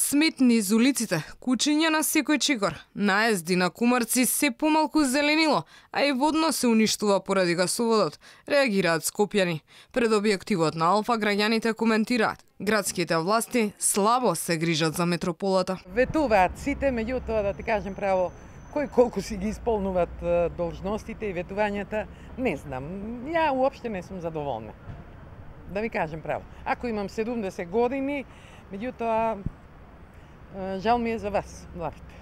Сметни из улиците, кучиња на секој чекор, наезди на кумарци, се помалку зеленило, а и водно се уништува поради гасоводот, реагираат скопјани. Пред објективот на Алфа граѓаните коментираат: градските власти слабо се грижат за метрополата. Ветуваат сите, меѓутоа да ти кажем право, кој колку си ги исполнуваат должностите и ветувањата, не знам. Ја уопште не сум задоволна. Да ви кажем право. Ако имам 70 години, меѓутоа жал ми е за вас, младите.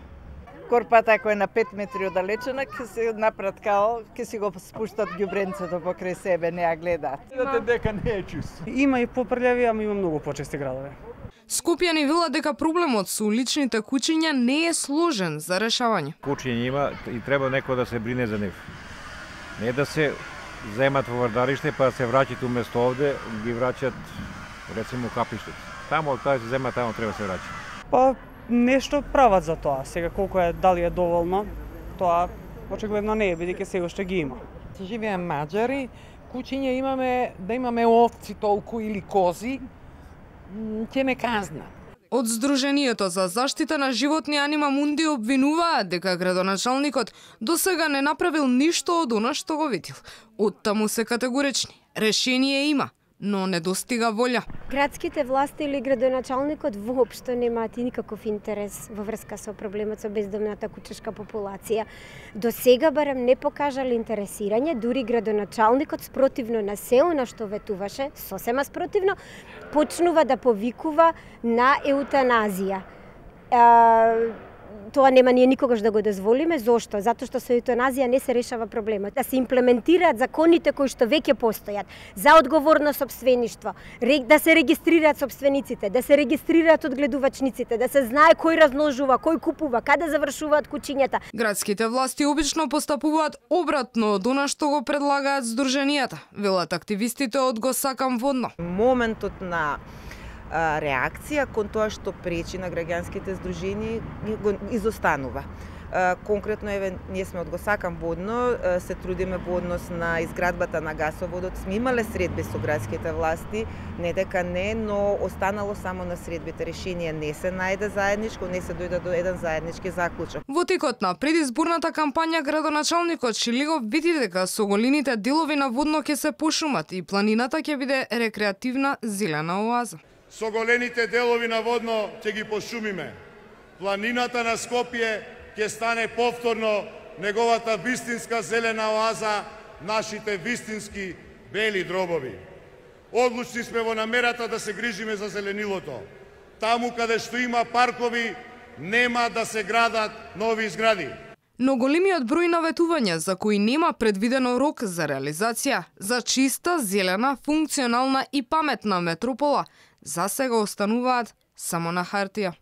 Корпата ако е на 5 метри оддалечена, ќе се направат као, ќе си го спуштат ѓубренцето покрај себе, не ја гледаат. Видите дека не е чист. Има и попрљави, ама има многу почести градови. Скопјани велат дека проблемот со уличните кучиња не е сложен за решавање. Кучиња има и треба некој да се брине за нив. Не да се земат во врдариште па се враќат уместо овде, ги враќат рецимо капиштето. Тамо каде се зема, тамо треба се враќа. Па нешто прават за тоа. Сега колку е, дали е доволно, тоа очигледно не е, бидејќи сега што ги има. Живеем маđари, кучиња имаме, да имаме овци толку или кози, ќе не казнат. Од Сдруженијето за заштита на животни Анима Мунди обвинуваат дека градоначалникот досега не направил ништо од она што го видил. Оттаму се категорични. Решение има, но не достига волја. Градските власти или градоначалникот воопшто немаат никаков интерес во врска со проблемот со бездомната кучешка популација. До сега барем не покажале интересирање, дури градоначалникот спротивно на се она што ветуваше, сосема спротивно, почнува да повикува на еутаназија. Тоа нема ние никогаш да го дозволиме. Зошто? Затоа што со еутаназија не се решава проблемот. Да се имплементираат законите кои што веќе постојат за одговорно сопствеништво, да се регистрираат сопствениците, да се регистрираат одгледувачниците, да се знае кој размножува, кој купува, каде завршуваат кучињата. Градските власти обично постапуваат обратно од она што го предлагаат Сдруженијата, велат активистите од Го сакам водно. Моментот на реакција кон тоа што пречи на граѓанските здруженија го изостанува. Конкретно, ние сме од Го сакам водно, се трудиме во однос на изградбата на гасоводот. Сме имале средби со градските власти, не дека не, но останало само на средбите. Решение не се најде заедничко, не се дојде до еден заеднички заклучок. Во текот на предизборната кампања градоначалникот Шилигов види дека со голините делови на водно ќе се пошумат и планината ќе биде рекреативна зелена оаза. Со голените делови на водно ќе ги пошумиме. Планината на Скопје ќе стане повторно неговата вистинска зелена оаза, нашите вистински бели дробови. Одлучни сме во намерата да се грижиме за зеленилото. Таму каде што има паркови, нема да се градат нови згради. Но големиот број на ветувања за кои нема предвидено рок за реализација, за чиста, зелена, функционална и паметна метропола, засега остануваат само на хартија.